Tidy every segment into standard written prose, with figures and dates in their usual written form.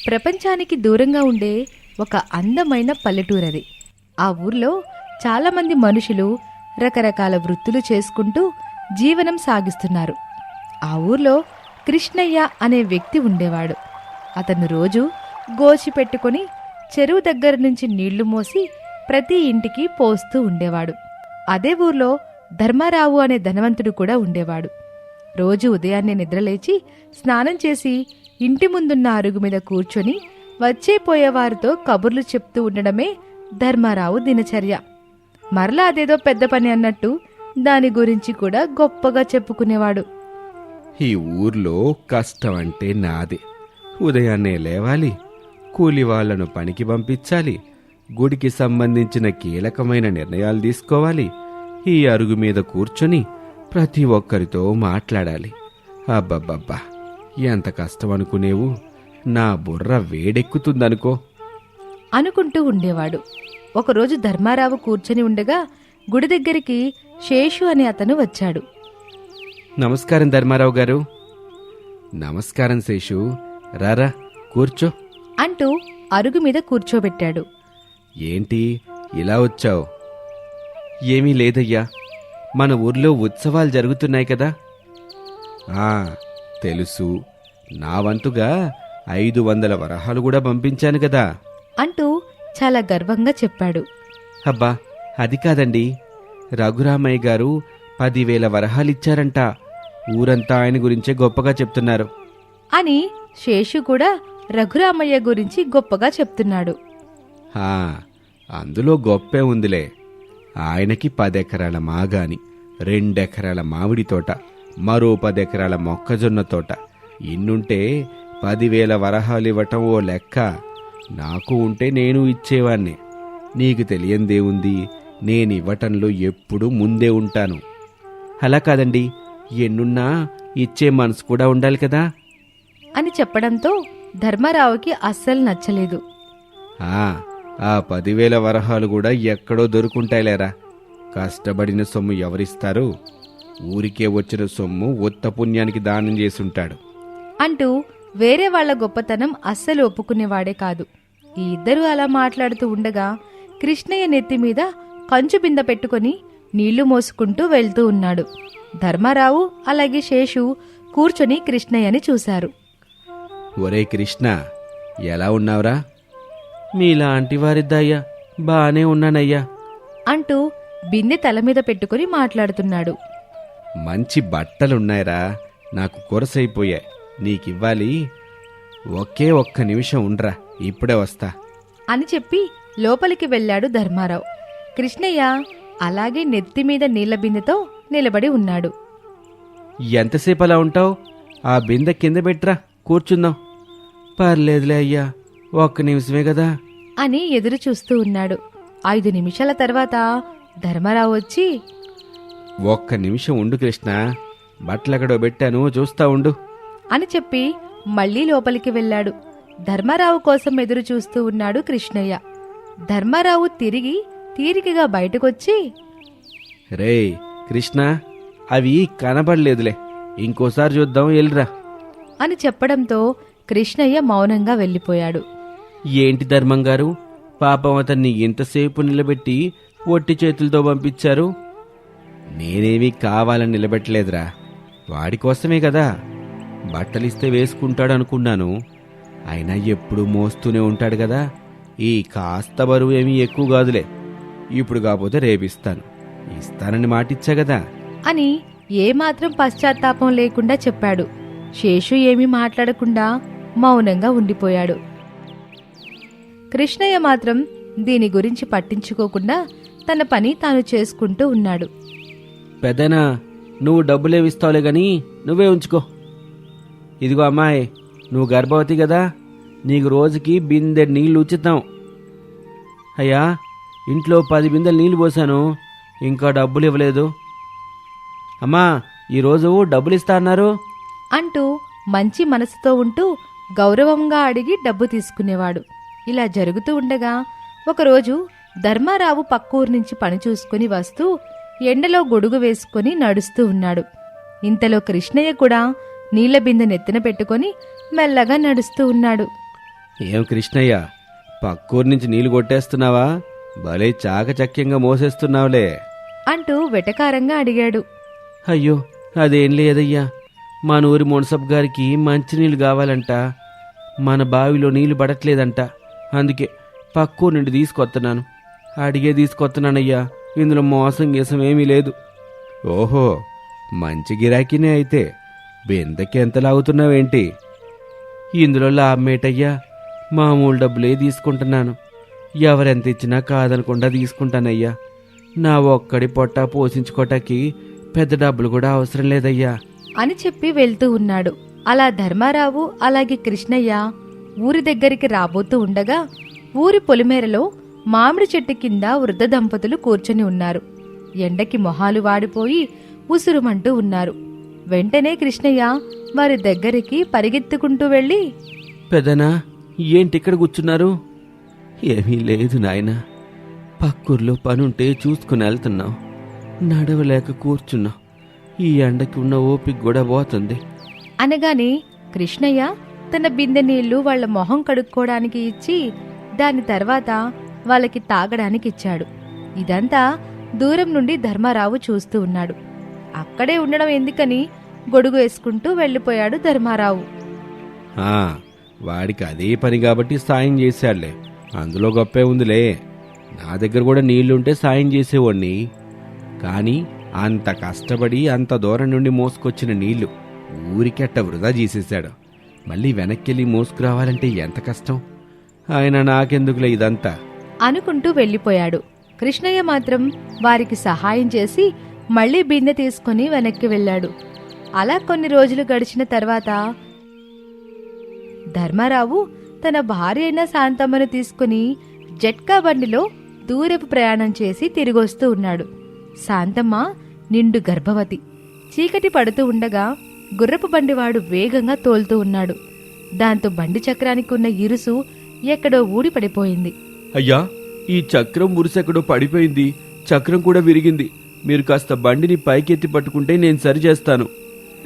ప్రపంచానికి దూరంగా ఉండే ఒక అందమైన పల్లెటూరది. ఆ ఊర్లో చాలామంది మనుషులు రకరకాల వృత్తులు చేసుకుంటూ జీవనం సాగిస్తున్నారు. ఆ ఊర్లో కృష్ణయ్య అనే వ్యక్తి ఉండేవాడు. అతను రోజు గోచి పెట్టుకొని చెరువు దగ్గర నుంచి నీళ్లు మోసి ప్రతి ఇంటికి పోస్తూ ఉండేవాడు. అదే ఊర్లో ధర్మారావు అనే ధనవంతుడు కూడా ఉండేవాడు. రోజు ఉదయాన్నే నిద్రలేచి స్నానం చేసి ఇంటి ముందున్న అరుగు మీద కూర్చొని వచ్చేపోయేవారితో కబుర్లు చెప్తూ ఉండడమే ధర్మారావు దినచర్య. మరలా అదేదో పెద్ద పని అన్నట్టు దాని గురించి కూడా గొప్పగా చెప్పుకునేవాడు. ఈ ఊర్లో కష్టం అంటే నాదే. ఉదయాన్నే లేవాలి, కూలి వాళ్లను పనికి పంపించాలి, గుడికి సంబంధించిన కీలకమైన నిర్ణయాలు తీసుకోవాలి, ఈ అరుగు మీద కూర్చొని ప్రతి ఒక్కరితో మాట్లాడాలి. అబ్బబ్బబ్బా, ఎంత కష్టం అనుకునేవు, నా బుర్ర వేడెక్కుతుందనుకో అనుకుంటూ ఉండేవాడు. ఒకరోజు ధర్మారావు కూర్చొని ఉండగా గుడి దగ్గరికి శేషు అనే అతను వచ్చాడు. నమస్కారం ధర్మారావు గారు. నమస్కారం శేషు, రారా కూర్చో అంటూ అరుగు మీద కూర్చోబెట్టాడు. ఏంటి ఇలా వచ్చావు? ఏమీ లేదయ్యా, మన ఊర్లో ఉత్సవాలు జరుగుతున్నాయి కదా. తెలుసు, నా వంతుగా 500 వరహాలు కూడా పంపించాను కదా అంటూ చాలా గర్వంగా చెప్పాడు. అబ్బా, అది కాదండి, రఘురామయ్య గారు 10,000 వరహాలిచ్చారంట. ఊరంతా ఆయన గురించే గొప్పగా చెప్తున్నారు అని శేషు కూడా రఘురామయ్య గురించి గొప్పగా చెప్తున్నాడు. అందులో గొప్పే ఉందిలే. ఆయనకి 10 ఎకరాల మాగాని, 2 ఎకరాల మామిడి తోట, మరో 10 ఎకరాల మొక్కజొన్న తోట, ఇన్నుంటే 10,000 వరహాలివ్వటం ఓ లెక్క. నాకు ఉంటే నేను ఇచ్చేవాణ్ణి. నీకు తెలియందేముంది, నేనివ్వటంలో ఎప్పుడూ ముందే ఉంటాను. అలా కాదండి, ఎన్నున్నా ఇచ్చే మనసు కూడా ఉండాలి కదా అని చెప్పడంతో ధర్మారావుకి అస్సలు నచ్చలేదు. ఆ 10,000 వరహాలు కూడా ఎక్కడో దొరుకుంటాయిలేరా. కష్టపడిన సొమ్ము ఎవరిస్తారు? ఊరికే వచ్చిన సొమ్ము ఉత్త పుణ్యానికి దానం చేసుంటాడు అంటూ వేరే వాళ్ల గొప్పతనం అస్సలు ఒప్పుకునేవాడే కాదు. ఈ ఇద్దరూ అలా మాట్లాడుతూ ఉండగా కృష్ణయ్య నెత్తిమీద కంచు బిందె పెట్టుకుని నీళ్లు మోసుకుంటూ వెళ్తూ ఉన్నాడు. ధర్మారావు అలాగే శేషు కూర్చొని కృష్ణయ్యని చూశారు. ఒరే కృష్ణ, ఎలా ఉన్నావురా? మీలాంటి వారిద్దయ్యా, బానే ఉన్నానయ్యా అంటూ బిందె తల మీద పెట్టుకుని మాట్లాడుతున్నాడు. మంచి బట్టలున్నాయిరా, నాకు కొరసైపోయాయి, నీకివ్వాలి. ఒకే ఒక్క నిమిషం ఉండ్రా, ఇప్పుడే వస్తా అని చెప్పి లోపలికి వెళ్ళాడు ధర్మారావు. కృష్ణయ్య అలాగే నెత్తిమీద నీళ్ల బిందెతో నిలబడి ఉన్నాడు. ఎంతసేపు అలా ఉంటావు? ఆ బిందె కింద పెట్టరా, కూర్చుందాం. పర్లేదులే అయ్యా, ఒక్క నిమిషమే కదా అని ఎదురు చూస్తూ ఉన్నాడు. 5 నిమిషాల తర్వాత ధర్మారావు వచ్చి, ఒక్క నిమిషం ఉండు కృష్ణ, బట్టలెక్కడో పెట్టాను, చూస్తా ఉండు అని చెప్పి మళ్లీ లోపలికి వెళ్ళాడు. ధర్మారావు కోసం ఎదురు చూస్తూ ఉన్నాడు కృష్ణయ్య. ధర్మారావు తిరిగి తీరికగా బయటకొచ్చి, రేయ్ కృష్ణ, అవి కనబడలేదులే, ఇంకోసారి చూద్దాం, ఎల్లిరా అని చెప్పడంతో కృష్ణయ్య మౌనంగా వెళ్ళిపోయాడు. ఏంటి ధర్మంగారు, పాపం అతన్ని ఎంతసేపు నిలబెట్టి ఒట్టి చేతులతో పంపించారు? నేనేమీ కావాలని నిలబెట్టలేదురా, వాడి కోసమే కదా. బట్టలిస్తే వేసుకుంటాడు అనుకున్నాను. అయినా ఎప్పుడూ మోస్తూనే ఉంటాడు కదా, ఈ కాస్త బరువు ఏమీ ఎక్కువ కాదులే. ఇప్పుడు కాకపోతే రేపిస్తాను, ఇస్తానని మాటిచ్చా కదా అని ఏమాత్రం పశ్చాత్తాపం లేకుండా చెప్పాడు. శేషు ఏమీ మాట్లాడకుండా మౌనంగా ఉండిపోయాడు. కృష్ణయ్య మాత్రం దీని గురించి పట్టించుకోకుండా తన పని తాను చేసుకుంటూ ఉన్నాడు. పెద్దనా, నువ్వు డబ్బులేవిస్తావులే గాని నువ్వే ఉంచుకో. ఇదిగో అమ్మాయి, నువ్వు గర్భవతి కదా, నీకు రోజుకి బిందె నీళ్లు ఉచితం. అయ్యా, ఇంట్లో 10 బిందెలు నీళ్లు పోసాను, ఇంకా డబ్బులు ఇవ్వలేదు. అమ్మా, ఈరోజు డబ్బులిస్తా అన్నారు అంటూ మంచి మనసుతో ఉంటూ గౌరవంగా అడిగి డబ్బు తీసుకునేవాడు. ఇలా జరుగుతూ ఉండగా ఒకరోజు ధర్మారావు పక్కూరు నుంచి పని చూసుకుని వస్తూ ఎండలో గొడుగు వేసుకుని నడుస్తూ ఉన్నాడు. ఇంతలో కృష్ణయ్య కూడా నీళ్ల బిందె నెత్తిన పెట్టుకుని మెల్లగా నడుస్తూ ఉన్నాడు. ఏం కృష్ణయ్య, పక్కూరు నుంచి నీళ్లు కొట్టేస్తున్నావా? భలే చాకచక్యంగా మోసేస్తున్నావులే అంటూ వెటకారంగా అడిగాడు. అయ్యో, అదేం లేదయ్యా. మన ఊరి మున్సబ్ గారికి మంచినీళ్ళు కావాలంట. మన బావిలో నీళ్లు పడట్లేదంట. అందుకే పక్కూరు నుండి తీసుకొస్తున్నాను. అడిగే తీసుకొస్తున్నానయ్యా. ఇందులో మోసం గీసం ఏమీ లేదు. ఓహో, మంచి గిరాకీనే అయితే. బిందెకి ఎంత లాగుతున్నావేంటి? ఇందులో లాభమేటయ్యా, మామూలు డబ్బులే తీసుకుంటున్నాను. ఎవరెంత ఇచ్చినా కాదనకుండా తీసుకుంటానయ్యా. నా ఒక్కడి పొట్ట పోషించుకోటానికి పెద్ద డబ్బులు కూడా అవసరం లేదయ్యా అని చెప్పి వెళ్తూ ఉన్నాడు. అలా ధర్మారావు అలాగే కృష్ణయ్య ఊరి దగ్గరికి రాబోతూ ఉండగా ఊరి పొలిమేరలో మామిడి చెట్టు కింద వృద్ధ దంపతులు కూర్చొని ఉన్నారు. ఎండకి మొహాలు వాడిపోయి ఉసురుమంటూ ఉన్నారు. వెంటనే కృష్ణయ్య వారి దగ్గరికి పరిగెత్తుకుంటూ వెళ్ళి, పెదనా, ఏంటిక్కడ కూర్చున్నారు? ఏమీ లేదు నాయనా, పక్కూర్లో పనుంటే చూసుకుని వెళ్తున్నాం. నడవలేక కూర్చున్నాం. ఈ ఎండకి ఉన్న ఓపిక కూడా పోతుంది అనగానే కృష్ణయ్య తన బిందె నీళ్లు వాళ్ల మొహం కడుక్కోవడానికి ఇచ్చి దాని తర్వాత వాళ్ళకి తాగడానికి ఇచ్చాడు. ఇదంతా దూరం నుండి ధర్మారావు చూస్తూ ఉన్నాడు. అక్కడే ఉండడం ఎందుకని గొడుగు వేసుకుంటూ వెళ్ళిపోయాడు ధర్మారావు. వాడికి అదే పని కాబట్టి సాయం చేశాడులే. అందులో గొప్పే ఉందిలే. నా దగ్గర కూడా నీళ్లుంటే సాయం చేసేవాణ్ణి. కానీ అంత కష్టపడి అంత దూరం నుండి మోసుకొచ్చిన నీళ్లు ఊరికెట్ట వృధా చేసేశాడు. మళ్ళీ వెనక్కెళ్ళి మోసుకురావాలంటే ఎంత కష్టం. ఆయన నాకెందుకులే ఇదంతా అనుకుంటూ వెళ్ళిపోయాడు. కృష్ణయ్య మాత్రం వారికి సహాయం చేసి మళ్లీ బిందె తీసుకుని వెనక్కి వెళ్ళాడు. అలా కొన్ని రోజులు గడిచిన తర్వాత ధర్మారావు తన భార్య అయిన శాంతమ్మను తీసుకుని జట్కా బండిలో దూరపు ప్రయాణం చేసి తిరిగొస్తూ ఉన్నాడు. శాంతమ్మ నిండు గర్భవతి. చీకటి పడుతూ ఉండగా గుర్రపు బండివాడు వేగంగా తోలుతూ ఉన్నాడు. దాంతో బండి చక్రానికి ఉన్న ఇరుసు ఎక్కడో ఊడి పడిపోయింది. అయ్యా, ఈ చక్రం ఉరుసెక్కడో పడిపోయింది. చక్రం కూడా విరిగింది. మీరు కాస్త బండిని పైకెత్తి పట్టుకుంటే నేను సరిచేస్తాను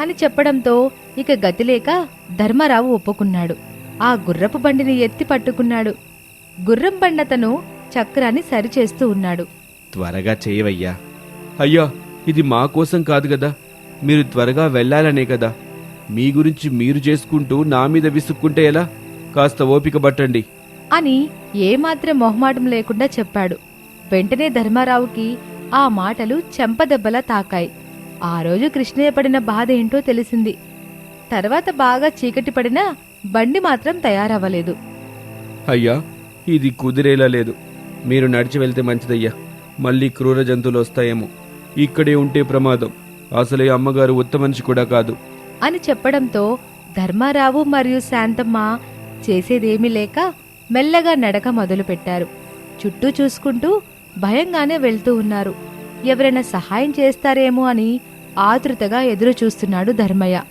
అని చెప్పడంతో ఇక గతిలేక ధర్మారావు ఒప్పుకున్నాడు. ఆ గుర్రపు బండిని ఎత్తి పట్టుకున్నాడు. గుర్రం బండతను చక్రాన్ని సరిచేస్తూ ఉన్నాడు. త్వరగా చేయవయ్యా. అయ్యా, ఇది మా కోసం కాదు కదా, మీరు త్వరగా వెళ్ళాలనే కదా. మీ గురించి మీరు చేసుకుంటూ నా మీద విసుక్కుంటే ఎలా? కాస్త ఓపిక పట్టండి అని ఏమాత్రం మొహమాటం లేకుండా చెప్పాడు. వెంటనే ధర్మారావుకి ఆ మాటలు చెంపదెబ్బలా తాకాయి. ఆ రోజు కృష్ణయ్య పడిన బాధ ఏంటో తెలిసింది. తర్వాత బాగా చీకటి పడినా బండి మాత్రం తయారవ్వలేదు. అయ్యా, ఇది కుదిరేలా లేదు. మీరు నడిచి వెళ్తే మంచిదయ్యా. మళ్ళీ క్రూర జంతువులు వస్తాయేమో. ఇక్కడే ఉంటే ప్రమాదం. అసలే అమ్మగారు ఉత్త మనిషి కూడా కాదు అని చెప్పడంతో ధర్మారావు మరియు శాంతమ్మ చేసేదేమీ లేక మెల్లగా నడక మొదలుపెట్టారు. చుట్టూ చూసుకుంటూ భయంగానే వెళ్తూ ఉన్నారు. ఎవరైనా సహాయం చేస్తారేమో అని ఆతృతగా ఎదురు చూస్తున్నాడు ధర్మయ్య.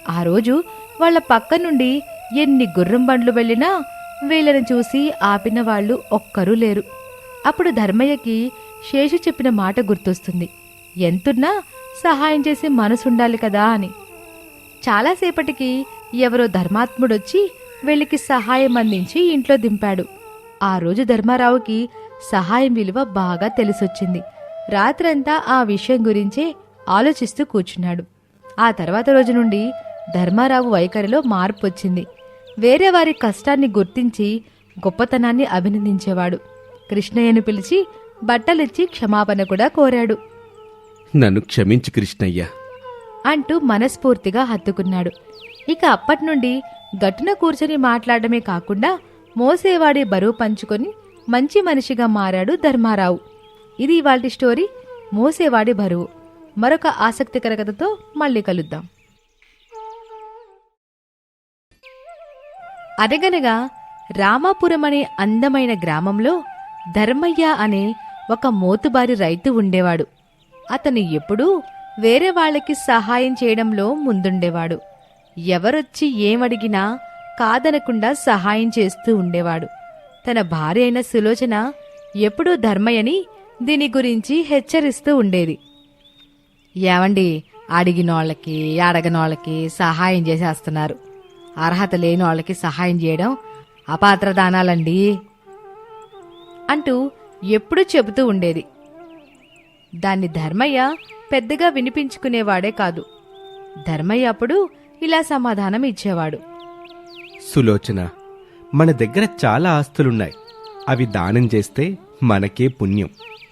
ఆ రోజు వాళ్ల పక్క నుండి ఎన్ని గుర్రం బండ్లు వెళ్ళినా వీళ్ళని చూసి ఆపిన వాళ్ళు ఒక్కరూ లేరు. అప్పుడు ధర్మయ్యకి శేషు చెప్పిన మాట గుర్తొస్తుంది. ఎంతున్నా సహాయం చేసే మనసుండాలి కదా అని. చాలాసేపటికి ఎవరో ధర్మాత్ముడొచ్చి వీళ్ళకి సహాయం అందించి ఇంట్లో దింపాడు. ఆ రోజు ధర్మారావుకి సహాయం విలువ బాగా తెలిసొచ్చింది. రాత్రంతా ఆ విషయం గురించే ఆలోచిస్తూ కూర్చున్నాడు. ఆ తర్వాత రోజు నుండి ధర్మారావు వైఖరిలో మార్పు వచ్చింది. వేరే వారి కష్టాన్ని గుర్తించి గొప్పతనాన్ని అభినందించేవాడు. కృష్ణయ్యను పిలిచి బట్టలిచ్చి క్షమాపణ కూడా కోరాడు. నన్ను క్షమించు కృష్ణయ్య అంటూ మనస్ఫూర్తిగా హత్తుకున్నాడు. ఇక అప్పట్నుండి గట్టున కూర్చొని మాట్లాడమే కాకుండా మోసేవాడి బరువు పంచుకొని మంచి మనిషిగా మారాడు ధర్మారావు. ఇది ఇవాల్టి స్టోరీ, మోసేవాడి బరువు. మరొక ఆసక్తికర కథతో మళ్ళీ కలుద్దాం. అనగనగా రామాపురం అనే అందమైన గ్రామంలో ధర్మయ్య అనే ఒక మోతుబారి రైతు ఉండేవాడు. అతను ఎప్పుడూ వేరే వాళ్ళకి సహాయం చేయడంలో ముందుండేవాడు. ఎవరొచ్చి ఏమడిగినా కాదనకుండా సహాయం చేస్తూ ఉండేవాడు. తన భార్య అయిన సులోచన ఎప్పుడూ ధర్మయ్యని దీని గురించి హెచ్చరిస్తూ ఉండేది. ఏవండి, అడిగినోళ్ళకి అడగనోళ్ళకి సహాయం చేసేస్తున్నారు. అర్హత లేని వాళ్ళకి సహాయం చేయడం అపాత్ర దానాలండి అంటూ ఎప్పుడూ చెబుతూ ఉండేది. దాన్ని ధర్మయ్య పెద్దగా వినిపించుకునేవాడే కాదు. ధర్మయ్య అప్పుడు ఇలా సమాధానం ఇచ్చేవాడు. సులోచన, మన దగ్గర చాలా ఆస్తులున్నాయి. అవి దానం చేస్తే మనకే పుణ్యం.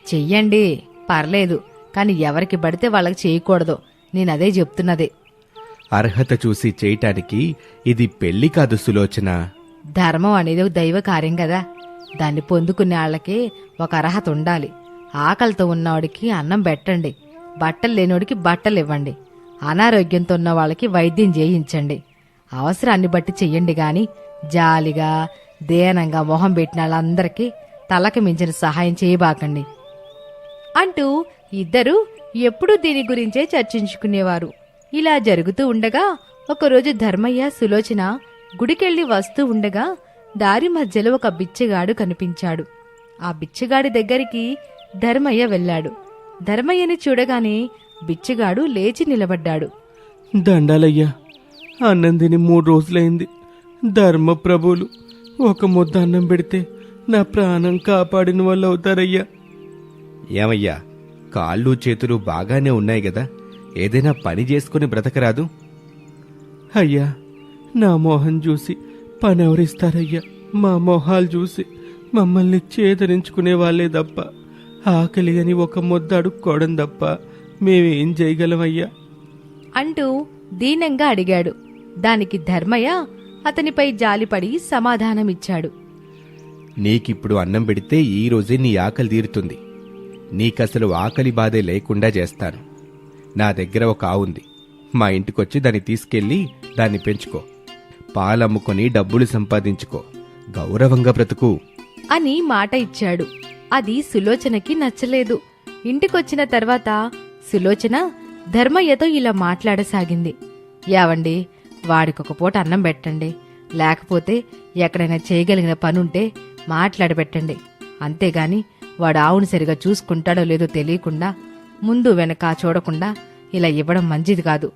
చెయ్యండి, పర్లేదు, కాని ఎవరికి పడితే వాళ్ళకి చేయకూడదు. నేనదే చెప్తున్నదే. అర్హత చూసి చేయటానికి ఇది పెళ్లి కాదు సులోచన. ధర్మం అనేది ఒక దైవ కార్యం కదా. దాన్ని పొందుకునే వాళ్ళకి ఒక అర్హత ఉండాలి. ఆకలితో ఉన్నవాడికి అన్నం పెట్టండి, బట్టలు లేనివాడికి బట్టలు ఇవ్వండి, అనారోగ్యంతో ఉన్న వాళ్ళకి వైద్యం చేయించండి. అవసరాన్ని బట్టి చెయ్యండి గాని జాలిగా దేనంగా మొహం పెట్టిన వాళ్ళందరికీ తలకి మించిన సహాయం చేయబాకండి అంటూ ఇద్దరూ ఎప్పుడూ దీని గురించే చర్చించుకునేవారు. ఇలా జరుగుతూ ఉండగా ఒకరోజు ధర్మయ్య సులోచన గుడికెళ్ళి వస్తూ ఉండగా దారి మధ్యలో ఒక బిచ్చగాడు కనిపించాడు. ఆ బిచ్చగాడి దగ్గరికి ధర్మయ్య వెళ్ళాడు. ధర్మయ్యని చూడగానే బిచ్చగాడు లేచి నిలబడ్డాడు. దండాలయ్యా, అన్నం తిని 3 రోజులైంది. ధర్మప్రభులు ఒక ముద్ద అన్నం పెడితే నా ప్రాణం కాపాడిన వాళ్ళు అవుతారయ్యా. ఏమయ్యా, కాళ్ళు చేతులు బాగానే ఉన్నాయి గదా, ఏదైనా పని చేసుకుని బ్రతకరాదు? అయ్యా, నా మొహం చూసి పని ఎవరిస్తారయ్యా? మా మొహాలు చూసి మమ్మల్ని చేదరించుకునే వాళ్ళే తప్ప, ఆకలి అని ఒక ముద్ద అడుక్కోవడం తప్ప మేమేం చేయగలమయ్యా అంటూ దీనంగా అడిగాడు. దానికి ధర్మయ్య అతనిపై జాలిపడి సమాధానమిచ్చాడు. నీకిప్పుడు అన్నం పెడితే ఈ రోజే నీ ఆకలి తీరుతుంది. నీకసలు ఆకలి బాధే లేకుండా చేస్తాను. నా దగ్గర ఒక ఆవుంది. మా ఇంటికొచ్చి దాన్ని తీసుకెళ్లి దాన్ని పెంచుకో. పాలమ్ముకొని డబ్బులు సంపాదించుకో. గౌరవంగా బ్రతుకు అని మాట ఇచ్చాడు. అది సులోచనకి నచ్చలేదు. ఇంటికొచ్చిన తర్వాత సులోచన ధర్మయ్యతో ఇలా మాట్లాడసాగింది. యావండి, వాడికొక పూట అన్నం పెట్టండి, లేకపోతే ఎక్కడైనా చేయగలిగిన పనుంటే మాట్లాడబెట్టండి. అంతేగాని వాడు ఆవును సరిగా చూసుకుంటాడో లేదో తెలియకుండా ముందు వెనక చూడకుండా ఇలా ఇవ్వడం మంచిది కాదు.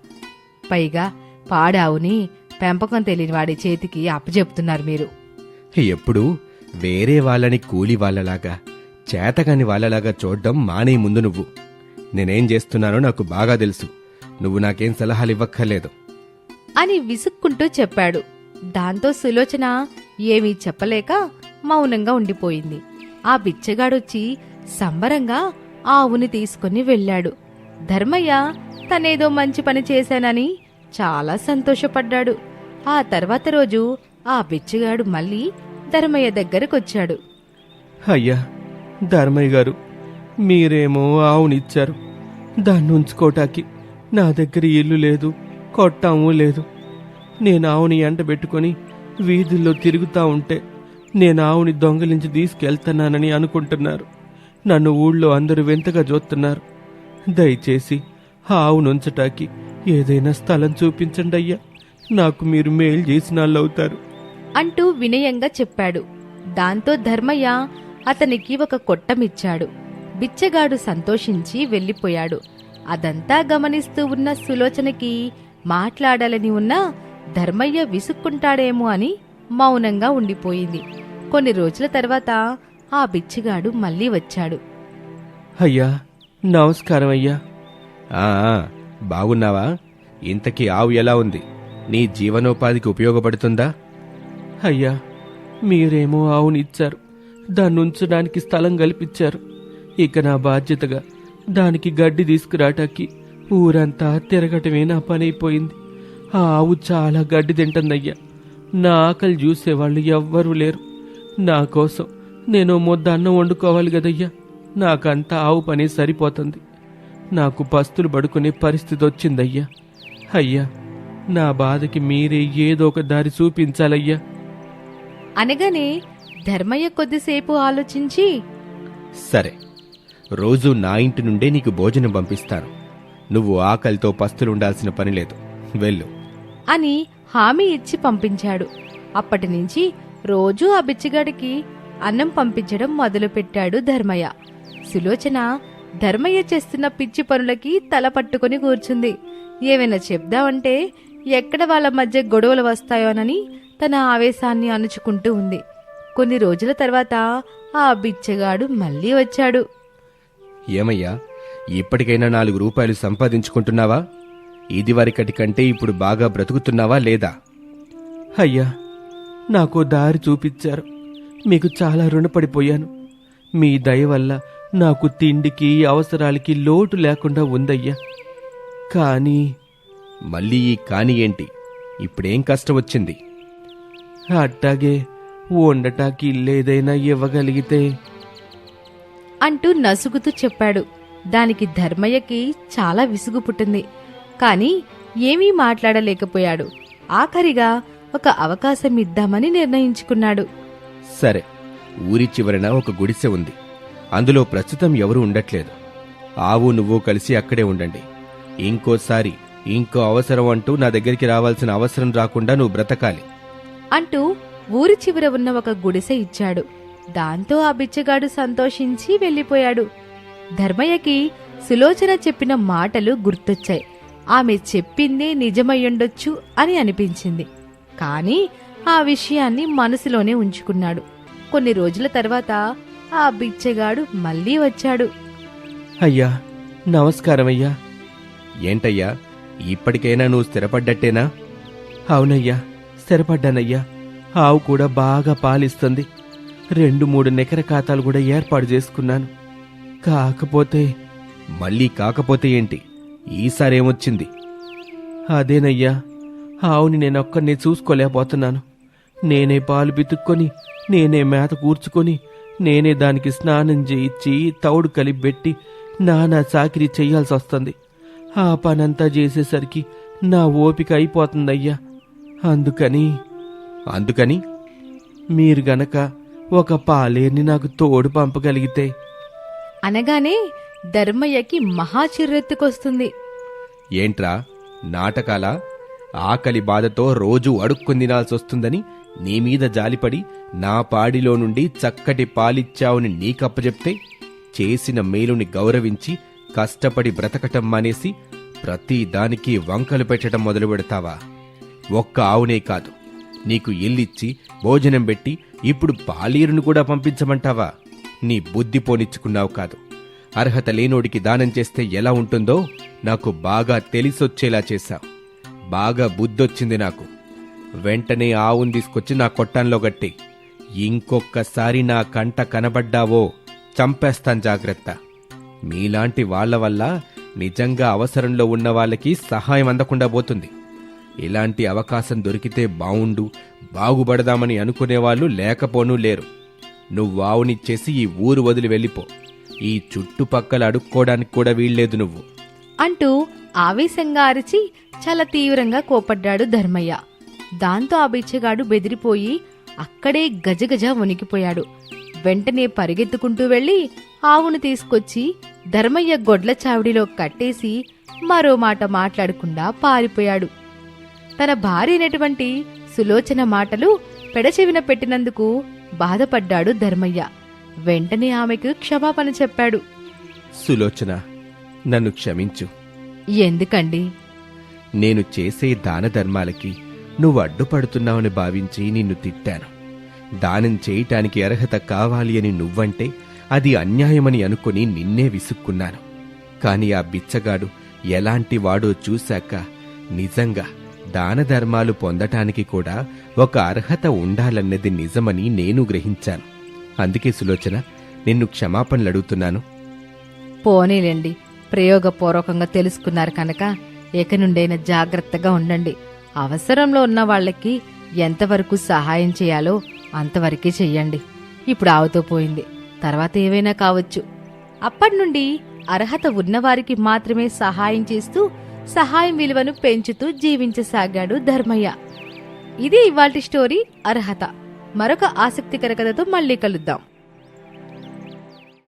పైగా పాడావుని పెంపకం తెలియని వాడి చేతికి అప్పచెప్తున్నారు మీరు. ఎప్పుడు వేరే వాళ్ళని కూలి వాళ్ళలాగా, చేతకాని వాళ్ళలాగా చూడ్డం మానే ముందు నువ్వు. నేనేం చేస్తున్నానో నాకు బాగా తెలుసు. నువ్వు నాకేం సలహాలు ఇవ్వక్కర్లేదు అని విసుక్కుంటూ చెప్పాడు. దాంతో సులోచన ఏమీ చెప్పలేక మౌనంగా ఉండిపోయింది. ఆ బిచ్చగాడొచ్చి సంబరంగా ఆవుని తీసుకుని వెళ్ళాడు. ధర్మయ్య తనేదో మంచి పని చేశానని చాలా సంతోషపడ్డాడు. ఆ తర్వాత రోజు ఆ బిచ్చగాడు మళ్ళీ ధర్మయ్య దగ్గరకొచ్చాడు. అయ్యా, ధర్మయ్య గారు, మీరేమో ఆవునిచ్చారు. దాన్ని ఉంచుకోటానికి నా దగ్గర ఇల్లు లేదు, కొట్టాము లేదు. నేను ఆవుని ఎంట పెట్టుకుని వీధుల్లో తిరుగుతా ఉంటే నేను ఆవుని దొంగలించి తీసుకెళ్తున్నానని అనుకుంటున్నారు. నన్ను ఊళ్ళో అందరూ వింతగా చూస్తున్నారు. దయచేసి ఆ ఆవునుంచటానికి ఏదైనా స్థలం చూపించండి అయ్యా. నాకు మీరు మేలు చేసిన వాళ్ళవుతారు అంటూ వినయంగా చెప్పాడు. దాంతో ధర్మయ్య అతనికి ఒక కొట్టమిచ్చాడు. బిచ్చగాడు సంతోషించి వెళ్ళిపోయాడు. అదంతా గమనిస్తూ ఉన్న సులోచనకి మాట్లాడాలని ఉన్నా ధర్మయ్య విసుక్కుంటాడేమో అని మౌనంగా ఉండిపోయింది. కొన్ని రోజుల తర్వాత ఆ బిచ్చగాడు మళ్ళీ వచ్చాడు. అయ్యా, నమస్కారం అయ్యా. ఆ బాగున్నావా? ఇంతకీ ఆవు ఎలా ఉంది? నీ జీవనోపాధికి ఉపయోగపడుతుందా? అయ్యా, మీరేమో ఆవునిచ్చారు, దాన్ని ఉంచడానికి స్థలం కల్పించారు. ఇక నా బాధ్యతగా దానికి గడ్డి తీసుకురాటానికి ఊరంతా తిరగటమే నా పని అయిపోయింది. ఆ ఆవు చాలా గడ్డి తింటుందయ్యా. నా ఆకలి చూసేవాళ్ళు ఎవ్వరూ లేరు. నా కోసం నేను ముద్ద అన్నం వండుకోవాలి కదయ్యా. నాకంతా ఆవు పని సరిపోతుంది. నాకు పస్తులు పడుకునే పరిస్థితి వచ్చిందయ్యా. అయ్యా, నా బాధకి మీరే ఏదో ఒక దారి చూపించాలయ్యా అనగానే ధర్మయ్య కొద్దిసేపు ఆలోచించి, సరే, రోజు నా ఇంటి నుండే నీకు భోజనం పంపిస్తాను. నువ్వు ఆకలితో పస్తులుండాల్సిన పని లేదు. వెళ్ళు అని హామీ ఇచ్చి పంపించాడు. అప్పటినుంచి రోజూ ఆ బిచ్చగాడికి అన్నం పంపించడం మొదలుపెట్టాడు ధర్మయ్య. సులోచన ధర్మయ్య చేస్తున్న పిచ్చి పనులకి తల పట్టుకుని కూర్చుంది. ఏమైనా చెప్దామంటే ఎక్కడ వాళ్ళ మధ్య గొడవలు వస్తాయోనని తన ఆవేశాన్ని అణుచుకుంటూ ఉంది. కొన్ని రోజుల తర్వాత ఆ బిచ్చగాడు మళ్ళీ వచ్చాడు. ఏమయ్యా, ఇప్పటికైనా 4 రూపాయలు సంపాదించుకుంటున్నావా? ఇదివరకటి కంటే ఇప్పుడు బాగా బ్రతుకుతున్నావా లేదా? అయ్యా, నాకో దారి చూపించారు. మీకు చాలా రుణపడిపోయాను. మీ దయ వల్ల నాకు తిండికి అవసరాలకి లోటు లేకుండా ఉందయ్యా. కానీ మళ్ళీ ఈ కాని ఏంటి? ఇప్పుడేం కష్టం వచ్చింది? అట్టాగే ఉండటానికి ఇల్లేదైనా ఇవ్వగలిగితే అంటూ నసుగుతూ చెప్పాడు. దానికి ధర్మయ్యకి చాలా విసుగు పుట్టింది. కాని ఏమీ మాట్లాడలేకపోయాడు. ఆఖరిగా ఒక అవకాశం ఇద్దామని నిర్ణయించుకున్నాడు. సరే, ఊరి చివరన ఒక గుడిసె ఉంది. అందులో ప్రస్తుతం ఎవరూ ఉండట్లేదు. ఆవు నువ్వు కలిసి అక్కడే ఉండండి. ఇంకోసారి ఇంకో అవసరం అంటూ నా దగ్గరికి రావాల్సిన అవసరం రాకుండా నువ్వు బ్రతకాలి అంటూ ఊరి చివర ఉన్న ఒక గుడిసె ఇచ్చాడు. దాంతో ఆ బిచ్చగాడు సంతోషించి వెళ్ళిపోయాడు. ధర్మయ్యకి సులోచన చెప్పిన మాటలు గుర్తొచ్చాయి. ఆమె చెప్పిందే నిజమయ్యుండొచ్చు అని అనిపించింది. కాని ఆ విషయాన్ని మనసులోనే ఉంచుకున్నాడు. కొన్ని రోజుల తర్వాత ఆ బిచ్చగాడు మళ్ళీ వచ్చాడు. అయ్యా, నమస్కారమయ్యా. ఏంటయ్యా, ఇప్పటికైనా నువ్వు స్థిరపడ్డట్టేనా? అవునయ్యా, స్థిరపడ్డానయ్యా. ఆవు కూడా బాగా పాలిస్తుంది. 2-3 నెకర ఖాతాలు కూడా ఏర్పాటు చేసుకున్నాను. కాకపోతే మళ్ళీ కాకపోతే ఏంటి? ఈసారేమొచ్చింది? అదేనయ్యా, ఆవుని నేనొక్కడినే చూసుకోలేకపోతున్నాను. నేనే పాలు పితుక్కొని, నేనే మేత కూర్చుకొని, నేనే దానికి స్నానం చేయించి తౌడు కలిపెట్టి నానా చాకిరీ చెయ్యాల్సి వస్తుంది. ఆ పనంతా చేసేసరికి నా ఓపిక అయిపోతుందయ్యా. అందుకని మీరు గనక ఒక పాలేర్ని నాకు తోడు పంపగలిగితే. అనగానే ధర్మయ్యకి మహా చిర్రెత్తుకొస్తుంది. ఏంట్రా, నాటకాలా? ఆకలి బాధతో రోజూ అడుక్కుని తినాల్సొస్తుందని నీ మీద జాలిపడి నా పాడిలో నుండి చక్కటి పాలిచ్చావుని నీకప్పచెప్తే చేసిన మేలుని గౌరవించి కష్టపడి బ్రతకటం మానేసి ప్రతి దానికి వంకలు పెట్టడం మొదలు పెడతావా? ఒక్క ఆవునే కాదు, నీకు ఇల్లిచ్చి భోజనం పెట్టి ఇప్పుడు పాలీరును కూడా పంపించమంటావా? నీ బుద్ధి పోనిచ్చుకున్నావు కాదు. అర్హత లేనోడికి దానం చేస్తే ఎలా ఉంటుందో నాకు బాగా తెలిసొచ్చేలా చేశావు. బాగా బుద్ధొచ్చింది నాకు. వెంటనే ఆవును తీసుకొచ్చి నా కొట్టంలో గట్టి. ఇంకొక్కసారి నా కంట కనబడ్డావో చంపేస్తాను, జాగ్రత్త. మీలాంటి వాళ్ల వల్ల నిజంగా అవసరంలో ఉన్న వాళ్ళకి సహాయం అందకుండా పోతుంది. ఇలాంటి అవకాశం దొరికితే బావుండు, బాగుపడదామని అనుకునేవాళ్లు లేకపోనూ లేరు. నువ్వు ఆవునిచ్చేసి ఈ ఊరు వదిలి వెళ్ళిపో. ఈ చుట్టుపక్కల అడుక్కోడానికి కూడా వీల్లేదు నువ్వు అంటూ ఆవేశంగా అరిచి చాలా తీవ్రంగా కోపడ్డాడు ధర్మయ్య. దాంతో ఆ బిచ్చగాడు బెదిరిపోయి అక్కడే గజగజ వణికిపోయాడు. వెంటనే పరిగెత్తుకుంటూ వెళ్లి ఆవును తీసుకొచ్చి ధర్మయ్య గొడ్ల చావిడిలో కట్టేసి మరో మాట మాట్లాడకుండా పారిపోయాడు. తన భార్య అయినటువంటి సులోచన మాటలు పెడచెవిన పెట్టినందుకు బాధపడ్డాడు ధర్మయ్య. వెంటనే ఆమెకు క్షమాపణ చెప్పాడు. సులోచన, నన్ను క్షమించు. ఎందుకండి? నేను చేసే దాన ధర్మాలకి నువ్వు అడ్డుపడుతున్నావని భావించి నిన్ను తిట్టాను. దానం చేయటానికి అర్హత కావాలి అని నువ్వంటే అది అన్యాయమని అనుకుని నిన్నే విసుక్కున్నాను. కాని ఆ బిచ్చగాడు ఎలాంటి వాడో చూశాక నిజంగా దాన ధర్మాలు పొందటానికి కూడా ఒక అర్హత ఉండాలన్నది నిజమని నేను గ్రహించాను. అందుకే సులోచన, నిన్ను క్షమాపణలు అడుగుతున్నాను. పోనీలేండి, ప్రయోగపూర్వకంగా తెలుసుకున్నారు కనుక ఇక నుండైనా జాగ్రత్తగా ఉండండి. అవసరంలో ఉన్న వాళ్ళకి ఎంతవరకు సహాయం చేయాలో అంతవరకే చెయ్యండి. ఇప్పుడు ఆవుతో పోయింది, తర్వాత ఏవైనా కావచ్చు. అప్పటినుండి అర్హత ఉన్నవారికి మాత్రమే సహాయం చేస్తూ సహాయం విలువను పెంచుతూ జీవించసాగాడు ధర్మయ్య. ఇది ఇవాల్టి స్టోరీ అర్హత. మరొక ఆసక్తికర కథతో మళ్ళీ కలుద్దాం.